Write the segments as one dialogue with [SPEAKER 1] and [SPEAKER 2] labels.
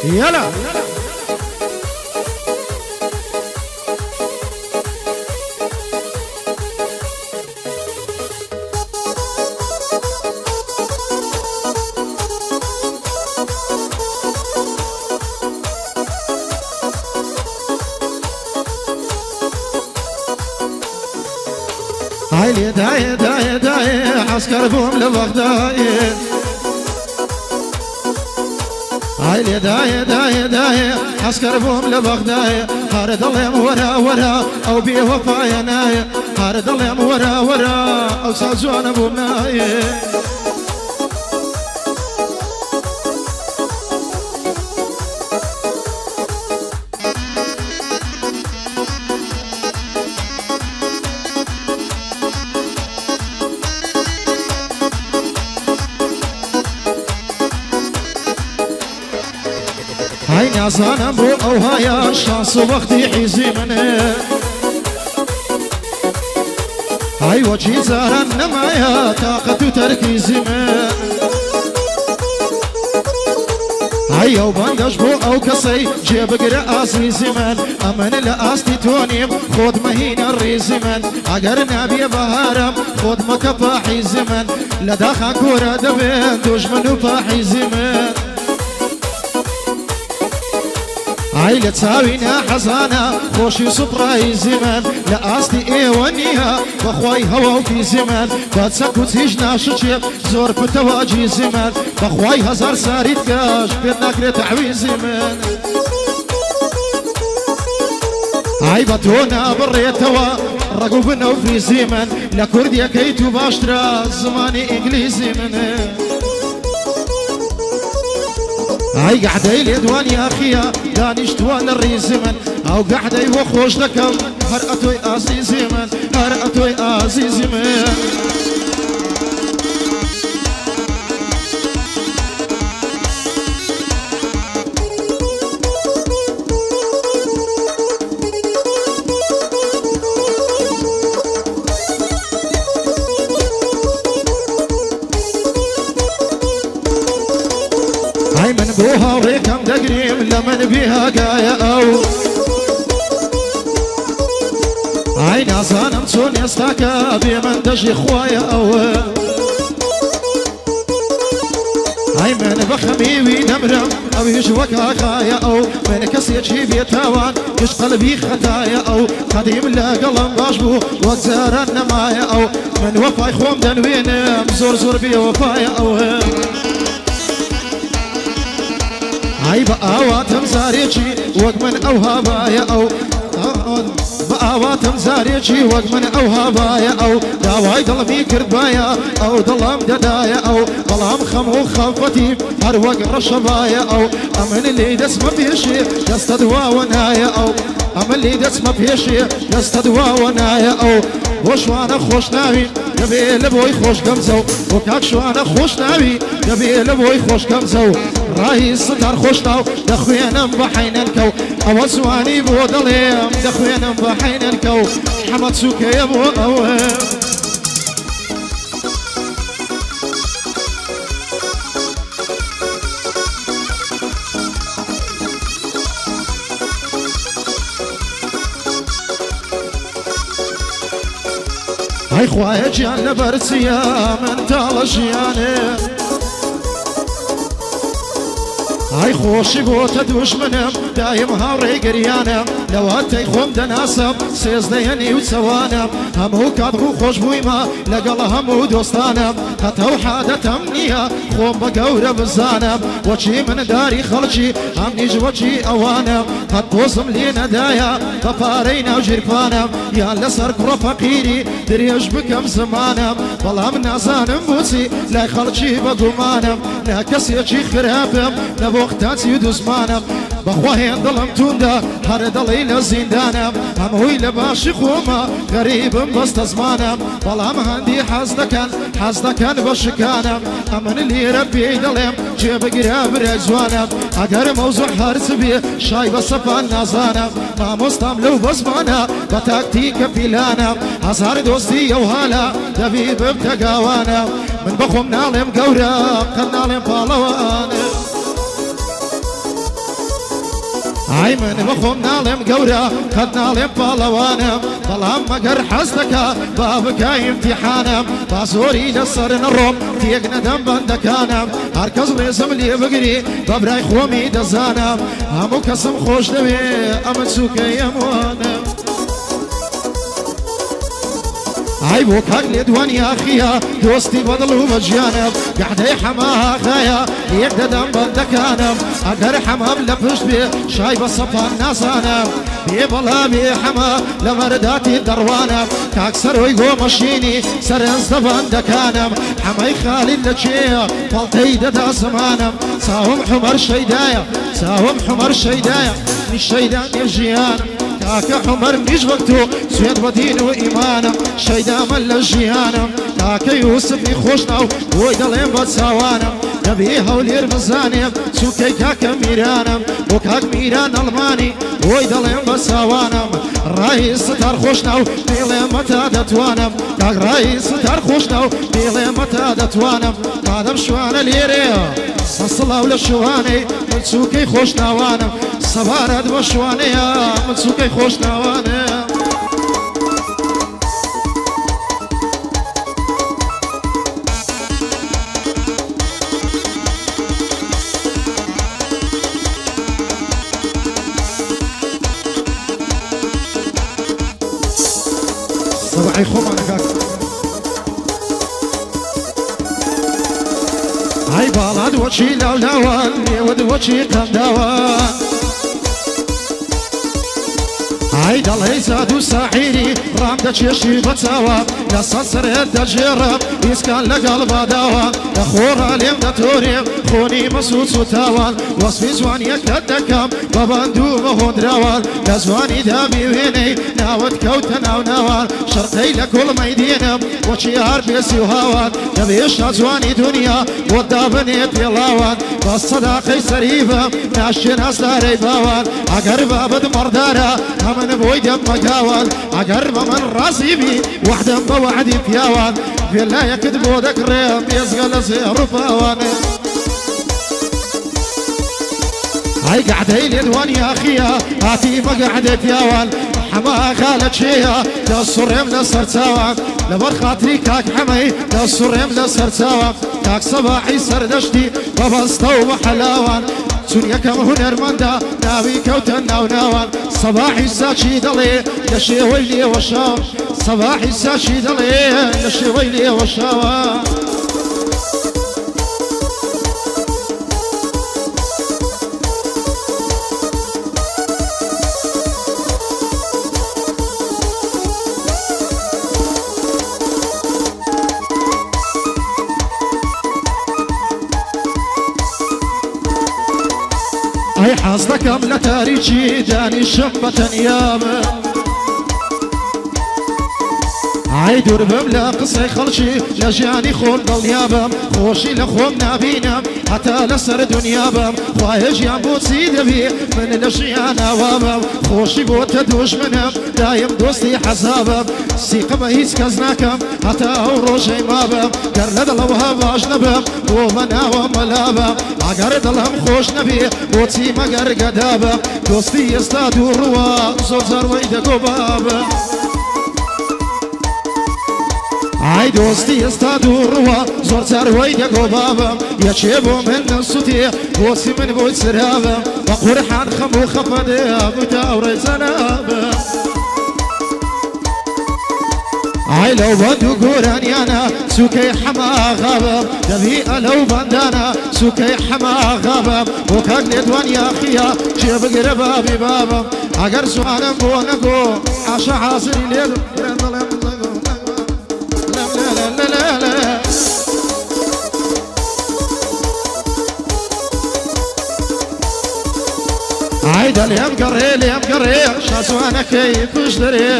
[SPEAKER 1] يلا هاي داي داي داي عسكر بوم لبغداد هاي داي داي داي عسكر بوم لبغداد هارد الله ورا ورا او بيه وفايا ناي هارد الله ورا ورا او سازون بومناي هاي ناسانا بو او هاي الشانس وقتي حيزي منه هاي وجهي زارا نمايا طاقة تركيزي من هاي او باندش بو او كسي جيب قرأ عزيزي من امن لأستي تونيم خود مهين الريزي من اگر نبي بهارم خود مكفا حيزي من لداخا كورا دبين دجمن وفاحيزي من عيلة تساوينا حزانة خوشي سبراي زمان لأستي ايوانيها بخواي هوا وفي زمان باتسكو تيجنا شجيب زور بتواجي زمان بخواي هزار ساري تكاش بيتنا كري تعوي زمان عيبتونا بريتوا رقوبنا وفي زمان لكرديا كيتو باشترا زماني انجليزي من هاي قاعدة اليدوان يا أخيا دانيش توان الريزمن أو قاعدة وخوش لكم هرأتوي عزيزي من هرأتوي عزيزي من بوها وريكم دقريم لمن بيها قايا او عينا صانم تون يستاكا بمن دجي خوايا او هاي من بخميوي نمرم او يجوكا خايا او من كسيجي بيتاوان يش قلبي خطايا او قديم لا قلم باشبو وزار النمايا او من وفاي خوم دنوينم زور زور بي وفايا او هاي بقاواتم زاريجي وقمن او هابايا او بقاواتم زاريجي وقمن او هابايا او داواي ضلمي كردبايا او ضلم ددايا او ظلام خمو خفتي هر وق رشبايا او امن اللي دسم بيشي دستدوا ونايا او امن اللي دسم بيشي دستدوا ونايا او وشوانا خوش ناوي دبي لبوي خوش قمزو وكاك شوانا خوش ناوي دبي لبوي خوش قمزو راهي الستار خوش ناو دخوينا بحين الكو او سواني بودليم دخوينا بحين الكو حمد سوكي يبو اوه هاي خوايا جيان لبرسيا من تالجياني هاي خوشي بوتا دشمنم دايم هاوري قريانم لو هاتي خوم دناسم سيزديني وسوانم همو كادغو خوش بويما لقل همو دوستانم هتو حادة تمنية خوم بقورة بزانم وشي من داري خلشي همني جوشي اوانم هتبوزم لينا دايا بفارينا وجرفانم يا لسر كرة فقيري دريج بكم زمانم والله من نازانم بوسي لا خلشي بقمانم لا كسيجي خرابم وقتات يدوز مانم بخواهين ظلم توندا هر دليل زندانم هموي لباشي خوما غريب بس تزمانم والله مهندي حزدكن بشكانم امن اللي ربي دلم جيب قراب رجوانم اگر موضوع هرسبي شاي بصفان نازانم ما مستعملو بزمانا بتاكتيك بلانم هزار دوستي وهالا دبيب بتقاوانم من بخوم نالم قورا قد نالم بالوانم ئای من بخۆم ناڵێم گەورە قەت ناڵێم پاڵەوانم بەڵام مەگەر حەز دەکا با بکە ئیمتیحانم با زۆری لەسەر نەڕۆم تێک نەدەم بەندەکانم هەرکەس ڕێزم لێ بگری بە برای خۆمی دەزانم هەموو کەسم خۆش دەوێ ئەمە چووکەی ئەموانم ئای بۆ کاک لێدوانی ئاخیە دۆستی بەدڵ و بەجیانم گەحدەی حەما خایە یەک دەدەم بەندەکانم ئەگەر حەمام لە پشت بێ شای بە سەپان نازانم بێ بەڵا بێ حەما لە مەرداتی دەڕوانم کاک سەرۆی گۆمەشینی سەرنجدە بەندەکانم حەمەی خالید لە چێە پەڵتەی دەدا زمانم چاوم حومەر شەیدایە چاوم حومەر شەیدایە نیشەیدا نێژیانم کاکە حومەر نیش وەکتۆ سوێت بە دین و ئیمانم شەیدامە لە ژیانم کاکە یوسفی خۆشناو بۆی دەڵێم بە چاوانم دەبێ هەولێر بزانێم چووکەی کاکە میرانم بۆ کاک میران ئەڵمانی بۆی دەڵێم بە چاوانم ڕای ستار خۆشناو پێڵێمە تا دەتوانم کاک ڕای ستار خۆشناو پێڵێمە تا دەتوانم مادەم شوانە لێرەیە سەسڵاو لە شوانەی من چووکەی خۆشناوانم سەبارەت بە شوانەیە من چووکەی خۆشناوانە سبعي خمانة كاك هاي بالاد وشي لاولاوان يود وشي قنداوان هاي دڵی زاد و ساحیری ڕام دەچێشی بەچاوە لەسەد سەرێت دەژێڕم ئیسکان لەگەڵ باداوە لە خۆڕا لێم دەتۆرێم خۆنی مەسوود و تاوان وەسفی جوانیەکەت دەکەم بە بەندوو بە هۆدراوان لە جوانی دابیوێنەی ناوت کەوتە ناو ناوان شەرقەی لە کوڵمەی دێنم بۆچی هەر بێسی و هاوان دەبێشتا جوانی دنیا بۆ دابنێت پێڵاوان بە سەداقەی سەریبم ناشێن هەستارەی باوان ئەگەر بابەت مەڕدارە هەمن بۆی دەمەگاوان ئەگەر بە من ڕازی بی وحدم بە وعدی پیاوان پێلایەکت بۆ دەکڕێم بێزگە لە زێڕ و پاوانێ هاي قعدەی لێدوانی ئاخیە هاتی بەگەعدە پیاوان حەما خالە چێە دەسوڕێم لە سەرچاوان لەبەر خاتری کاک حەمەی دەسوڕێم لە سەرچاوان کاک سەباحی سەردەشتی بەبەستە و بە حەلاوان چون یەکەم هونەرمەندە ناوی کەوتە ناوناوان سەباحی ساچی دەڵێ لە شێوەی لێوەشاو سەباحی ساچی دەڵێ لە شێوەی لێوەشاوە ئەی حەز دەکەم لە تاریکی دانیشم بە تەنیامە ئای دوور بم لە قسەی خەڵکی لە ژیانی خۆم دڵنیابم خۆشی لە خۆم نابینم هەتا لەسەر دنیابم خوایە ژیان بۆچی دەبێ من لە ژیان ئاوابم خۆشی بۆتە دوژمنم دایم دۆستی حەزابم سیقمە هیچ کەس ناکەم هەتا ئەو ڕۆژەی مابم گەر لە دڵەوە باش نەبم بۆ بە ناوە مەلابم ئەگەر دڵم خۆش نەبێ بۆچی مەگەر گەدابم دۆستی ئێستا دووڕوە زۆر جاروەی دەگۆ بابم ئای دۆستی ئێستا دووڕوە زۆر جاروەی دەگۆ بابم یەکێ بۆ من نەسووتێ بۆچی من بۆی سرابم بە قورحان خەم و خەپەدێ بووتە ئەوڕێ جەنابم ئای لەو بەند و گۆرانیانە سووکەی حەما غابم دەبی ئەلەو بەندانە سووکەی حەما غابم بۆ کاک لێدوان یاخیە کێ بگرە بابی بابم ئەگەر سوانم بۆ نەگۆ عاشە حازری لێ دڵێم ئای دە لێم گەڕێ شازوانەکەی پشت دەرێ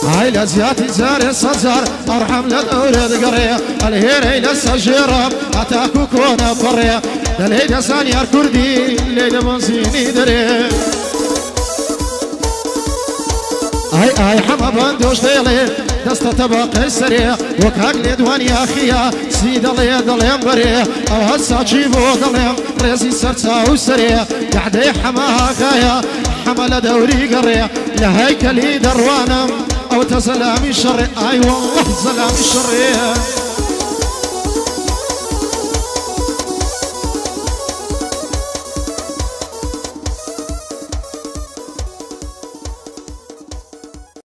[SPEAKER 1] ئای لە زیاتی جارێ سەجار ئەڕحەم لە دەورە دەگەڕێ ئەلهێرەی لەسەر ژێڕم هەتاکو کۆنە پەڕێ دەلێ دەزانی هەر کوردی لێ دەبەنزینی دەرێ ئای اي حما بندوش ديلي دست تبقى السريع وكاك لدوان يا اخيا سيد الله ضليم بريع او هسا جيبو ضليم ريزي سرسا وسريع قعدي حماها غايا حمل دوري قريع لهيكلي دروانم او تسلامي شري اي والله سلامي شري